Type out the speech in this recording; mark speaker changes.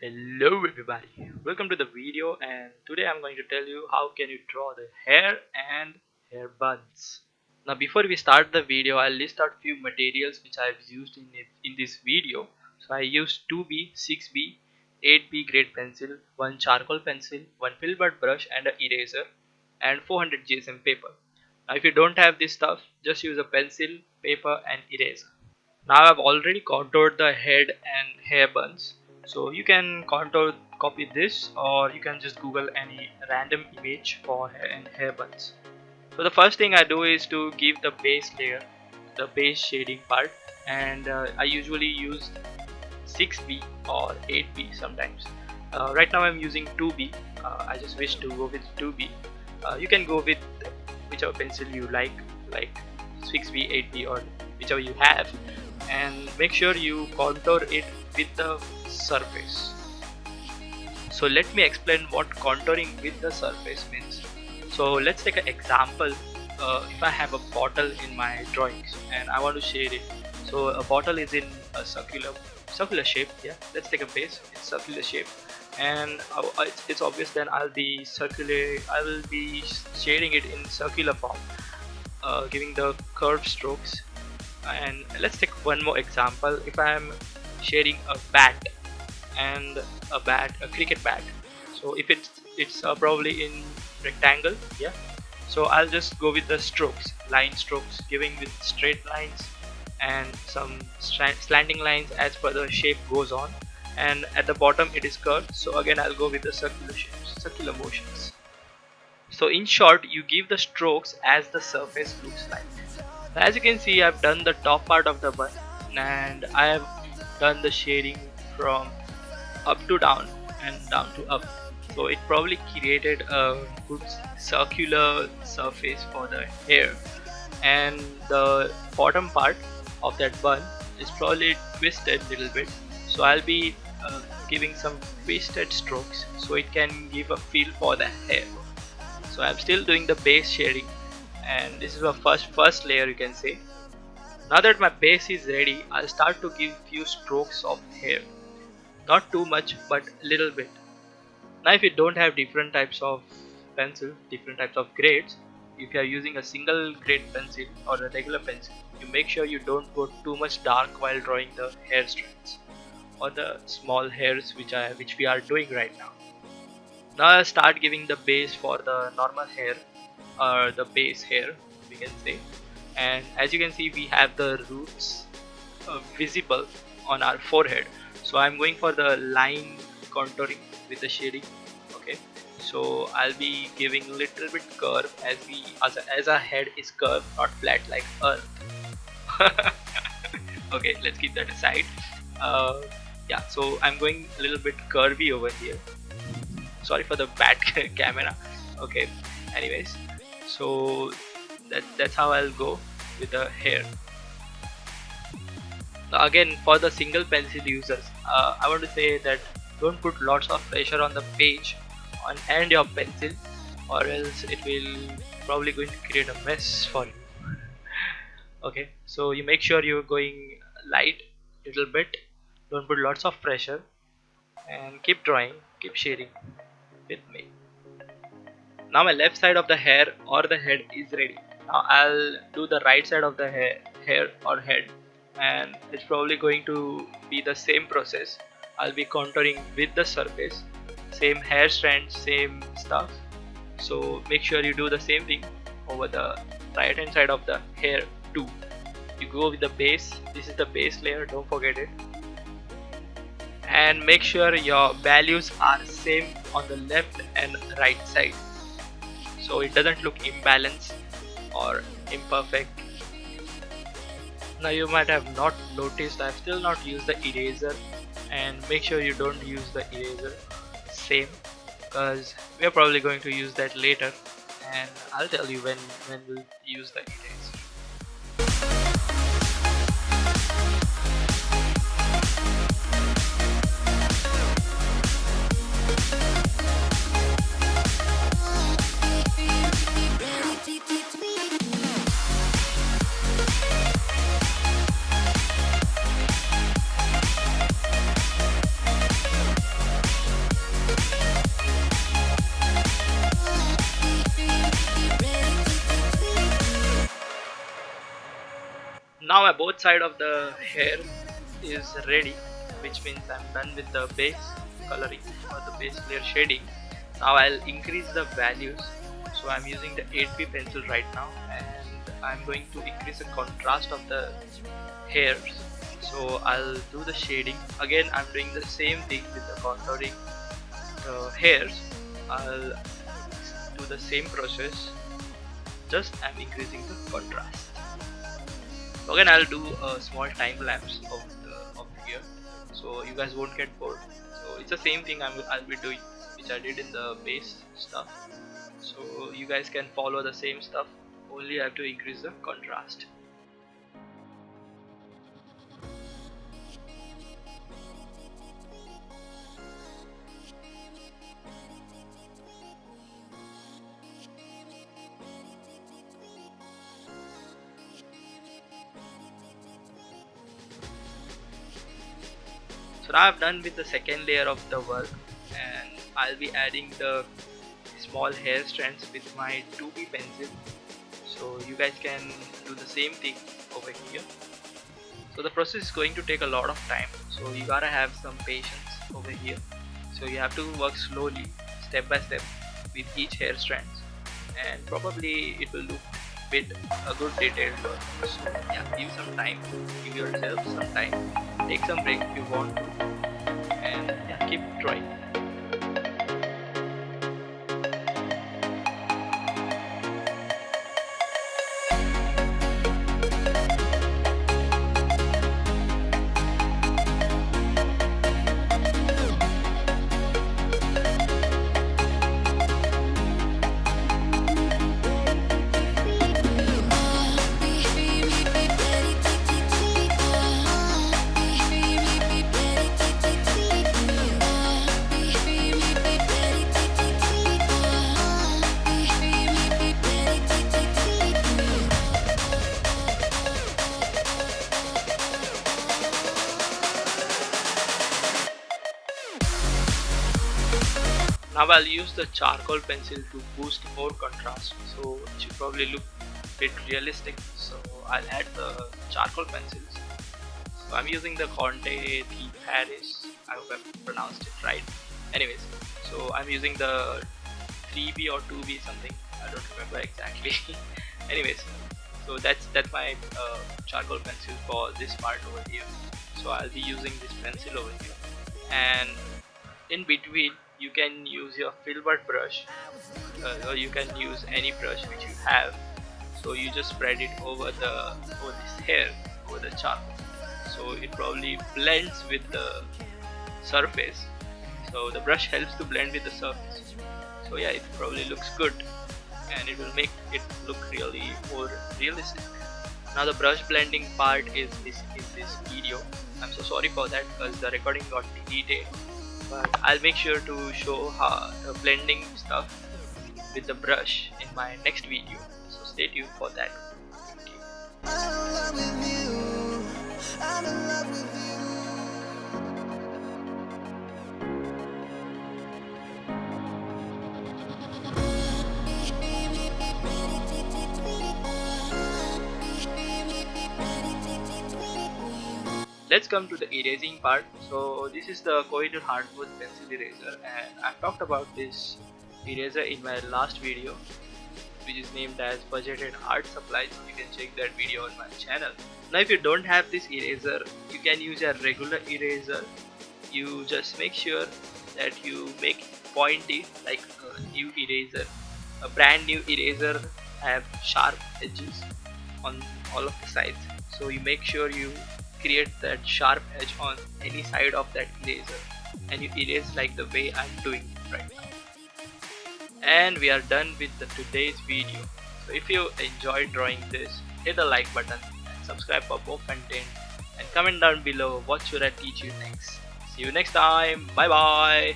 Speaker 1: Hello everybody, welcome to the video, and today I'm going to tell you how can you draw the hair and hair buns. Now before we start the video, I'll list out few materials which I've used in this video. So I used 2B, 6B, 8B grade pencil, one charcoal pencil, one filbert brush and an eraser, and 400 GSM paper. Now if you don't have this stuff, just use a pencil, paper and eraser. Now I've already contoured the head and hair buns, so you can contour copy this, or you can just google any random image for hair and hair buns. So the first thing I do is to give the base layer, the base shading part, and I usually use 6B or 8B sometimes. Right now I'm using 2B. I just wish to go with 2B. You can go with whichever pencil you like 6B, 8B or whichever you have, and make sure you contour it with the surface. So let me explain what contouring with the surface means. So let's take an example. If I have a bottle in my drawings and I want to shade it, so a bottle is in a circular shape. Yeah, let's take a base. It's circular shape, and it's obvious. Then I will be shading it in circular form, giving the curved strokes. And let's take one more example. If I am shading a bat and a cricket bat, so if it's probably in rectangle, yeah, so I'll just go with the strokes, line strokes, giving with straight lines and some slanting lines as per the shape goes on, and at the bottom it is curved, so again I'll go with the circular shapes, circular motions. So in short, you give the strokes as the surface looks like. As you can see, I've done the top part of the bun, and I have done the shading from up to down and down to up. So it probably created a good circular surface for the hair, and the bottom part of that bun is probably twisted a little bit. So I'll be giving some twisted strokes so it can give a feel for the hair. So I'm still doing the base shading, and this is the first layer, you can say. Now that my base is ready, I'll start to give few strokes of hair, not too much but little bit. Now if you don't have different types of pencil, different types of grades, if you are using a single grade pencil or a regular pencil, you make sure you don't go too much dark while drawing the hair strands or the small hairs which we are doing right now. Now I'll start giving the base for the normal hair, or the base hair, we can say. And as you can see, we have the roots visible on our forehead, so I'm going for the line contouring with the shading. Okay, so I'll be giving little bit curve as our head is curved, not flat like earth. Okay, let's keep that aside. Yeah, so I'm going a little bit curvy over here. Sorry for the bad camera. Okay, anyways, so that's how I'll go with the hair. Now again, for the single pencil users, I want to say that don't put lots of pressure on the page and your pencil, or else it will probably going to create a mess for you. Okay, so you make sure you're going light little bit, don't put lots of pressure, and keep drawing, keep shading with me. Now my left side of the hair or the head is ready. Now I'll do the right side of the hair or head, and it's probably going to be the same process. I'll be contouring with the surface, same hair strands, same stuff. So make sure you do the same thing over the right hand side of the hair too. You go with the base. This is the base layer, don't forget it. And make sure your values are same on the left and right side, so it doesn't look imbalanced or imperfect. Now you might have not noticed, I've still not used the eraser, and make sure you don't use the eraser same, because we're probably going to use that later, and I'll tell you when we'll use the eraser. my both side of the hair is ready, which means I'm done with the base coloring or the base layer shading. Now I'll increase the values. So I'm using the 8B pencil right now, and I'm going to increase the contrast of the hairs. So I'll do the shading. Again, I'm doing the same thing with the contouring hairs. I'll do the same process, just I'm increasing the contrast. Again, I'll do a small time lapse of here, so you guys won't get bored. So it's the same thing I'll be doing, which I did in the base stuff. So you guys can follow the same stuff, only I have to increase the contrast. So now I've done with the second layer of the work, and I'll be adding the small hair strands with my 2B pencil. So you guys can do the same thing over here. So the process is going to take a lot of time, so you gotta have some patience over here. So you have to work slowly, step by step, with each hair strands, and probably it will look a good detailed work. So yeah, give some time, give yourself some time, take some break if you want to, and yeah, keep trying. Now I'll use the charcoal pencil to boost more contrast, so it should probably look a bit realistic. So I'll add the charcoal pencils. So I'm using the Conte the Paris, I hope I pronounced it right. Anyways, so I'm using the 3B or 2B something, I don't remember exactly. Anyways, so that's my charcoal pencil for this part over here. So I'll be using this pencil over here, and in between you can use your filbert brush, or you can use any brush which you have. So you just spread it over this hair, over the charcoal, so it probably blends with the surface. So the brush helps to blend with the surface. So yeah, it probably looks good, and it will make it look really more realistic. Now the brush blending part is this video. I'm so sorry for that because the recording got deleted, but I'll make sure to show how the blending stuff with the brush in my next video, so stay tuned for that. Let's come to the erasing part. So this is the kohinoor hardmuth pencil eraser, and I've talked about this eraser in my last video, which is named as budgeted art supplies. You can check that video on my channel. Now if you don't have this eraser, you can use a regular eraser. You just make sure that you make pointy like a new eraser. A brand new eraser have sharp edges on all of the sides, so you make sure you create that sharp edge on any side of that eraser, and you erase like the way I'm doing right now. And we are done with today's video. So if you enjoyed drawing this, hit the like button and subscribe for more content, and comment down below what should I teach you next. See you next time. Bye bye.